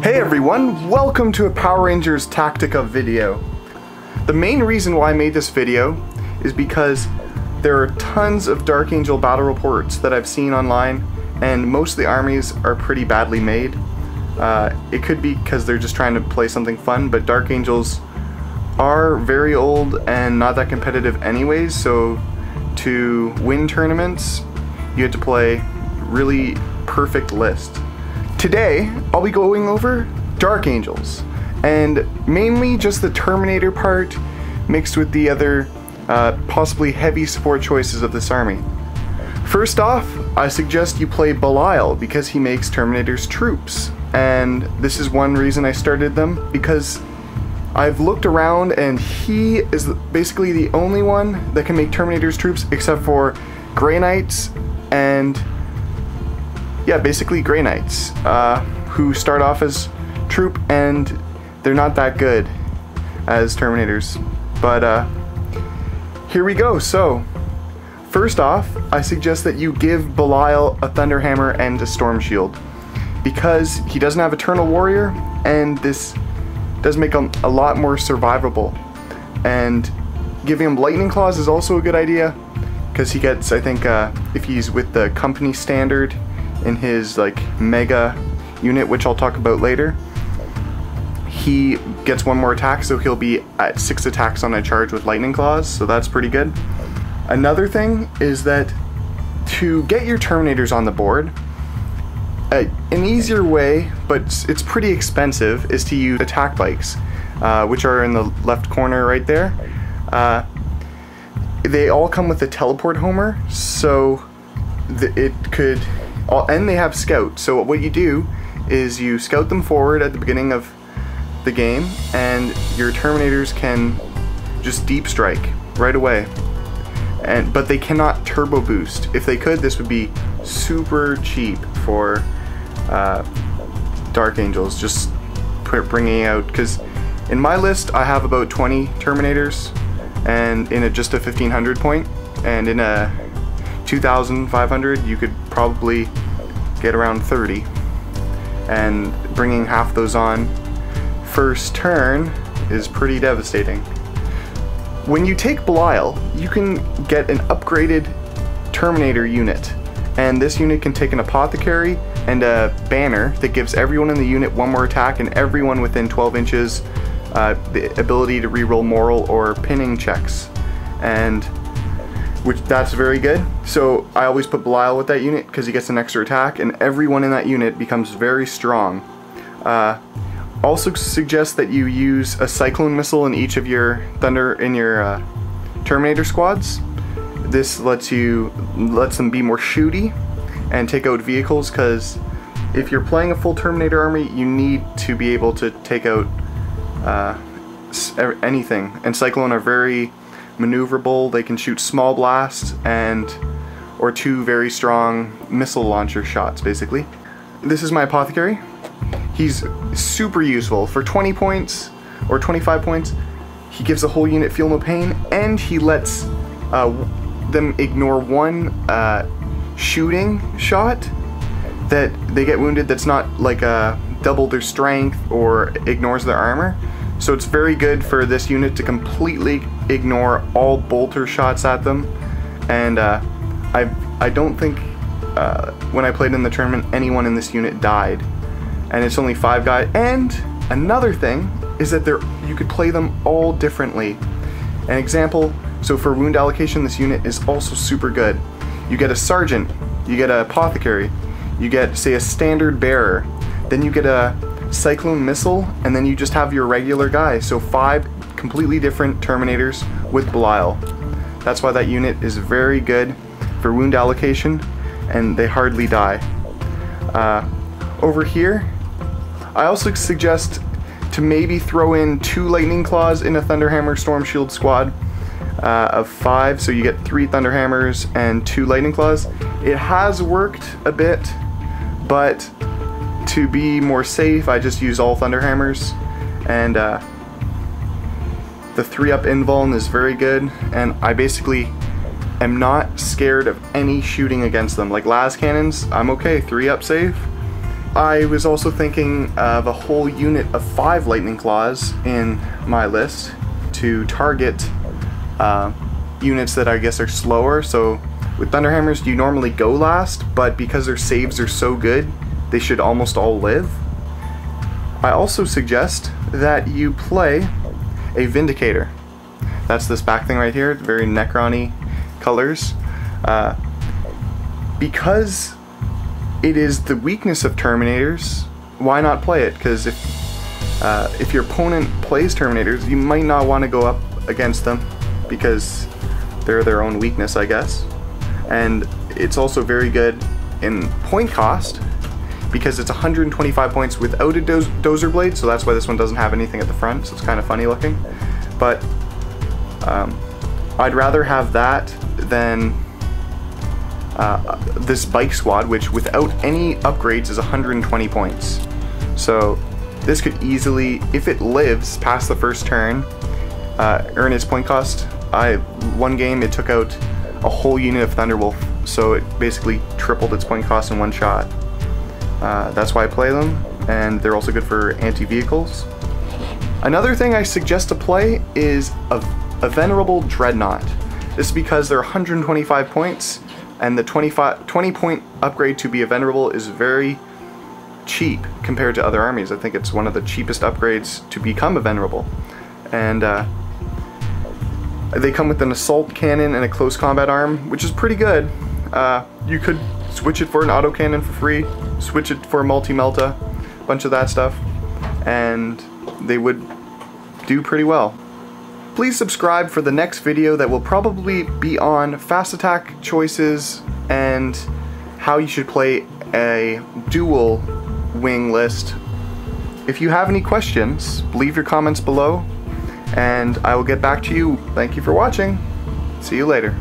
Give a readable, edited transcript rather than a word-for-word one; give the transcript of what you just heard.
Hey everyone, welcome to a Power Rangers Tactica video. The main reason why I made this video is because there are tons of Dark Angel battle reports that I've seen online, and most of the armies are pretty badly made. It could be because they're just trying to play something fun, but Dark Angels are very old and not that competitive anyways, so to win tournaments, you have to play really perfect list. Today, I'll be going over Dark Angels, and mainly just the Terminator part mixed with the other possibly heavy support choices of this army. First off, I suggest you play Belial because he makes Terminator's troops, and this is one reason I started them, because I've looked around and he is basically the only one that can make Terminator's troops except for Grey Knights and yeah, basically Grey Knights, who start off as troop and they're not that good as Terminators. But here we go. So first off, I suggest that you give Belial a Thunder Hammer and a Storm Shield, because he doesn't have Eternal Warrior, and this does make him a lot more survivable. And giving him Lightning Claws is also a good idea, because he gets, I think, if he's with the company standard in his like mega unit, which I'll talk about later, he gets one more attack, so he'll be at 6 attacks on a charge with Lightning Claws, so that's pretty good. Another thing is that to get your Terminators on the board, an easier way, but it's pretty expensive, is to use attack bikes, which are in the left corner right there. They all come with a teleport homer, so it could, and they have scout. So what you do is you scout them forward at the beginning of the game, and your Terminators can just deep strike right away. But they cannot turbo boost. If they could, this would be super cheap for Dark Angels, just bringing out, because in my list I have about 20 Terminators, and in just a 1500 point, and in a 2500 you could probably get around 30, and bringing half those on first turn is pretty devastating. When you take Belial, you can get an upgraded Terminator unit, and this unit can take an Apothecary and a Banner that gives everyone in the unit one more attack, and everyone within 12 inches the ability to reroll moral or pinning checks, and that's very good. So I always put Belial with that unit because he gets an extra attack, and everyone in that unit becomes very strong. Also suggest that you use a Cyclone Missile in each of your Terminator squads. This lets them be more shooty and take out vehicles, because if you're playing a full Terminator army, you need to be able to take out anything. And Cyclone are very maneuverable. They can shoot small blasts or 2 very strong missile launcher shots, basically. This is my Apothecary. He's super useful. For 20 points or 25 points, he gives the whole unit Feel No Pain, and he lets them ignore one shooting shot that they get wounded that's not like double their strength or ignores their armor. So it's very good for this unit to completely ignore all bolter shots at them. And I don't think when I played in the tournament anyone in this unit died, and it's only 5 guys. And another thing is that you could play them all differently. An example, so for wound allocation, this unit is also super good. You get a Sergeant, you get an Apothecary, you get, say, a Standard Bearer, then you get a Cyclone Missile, and then you just have your regular guy. So 5 completely different Terminators with Belial. That's why that unit is very good for wound allocation, and they hardly die. Over here, I also suggest to maybe throw in 2 Lightning Claws in a Thunderhammer Storm Shield squad of 5, so you get 3 Thunderhammers and 2 Lightning Claws. It has worked a bit, but to be more safe, I just use all Thunderhammers, and the 3-up invuln is very good, and I basically am not scared of any shooting against them. Like las cannons, I'm okay, 3-up safe. I was also thinking of a whole unit of 5 lightning claws in my list to target units that I guess are slower. So with Thunderhammers you normally go last, but because their saves are so good, they should almost all live. I also suggest that you play a Vindicator. That's this back thing right here, very Necron-y colors. Because it is the weakness of Terminators, why not play it? Because if your opponent plays Terminators, you might not want to go up against them because they're their own weakness, I guess. And it's also very good in point cost because it's 125 points without a dozer blade, so that's why this one doesn't have anything at the front, so it's kind of funny looking. But I'd rather have that than this bike squad, which without any upgrades is 120 points. So this could easily, if it lives past the first turn, earn its point cost. One game it took out a whole unit of Thunderwolf, so it basically tripled its point cost in one shot. That's why I play them, and they're also good for anti-vehicles. Another thing I suggest to play is a Venerable Dreadnought. This is because they're 125 points, and the 20 point upgrade to be a Venerable is very cheap compared to other armies. I think it's one of the cheapest upgrades to become a Venerable. And they come with an assault cannon and a close combat arm, which is pretty good. You could switch it for an autocannon for free, switch it for a multi-melta, a bunch of that stuff, and they would do pretty well. Please subscribe for the next video that will probably be on fast attack choices and how you should play a dual wing list. If you have any questions, leave your comments below and I will get back to you. Thank you for watching. See you later.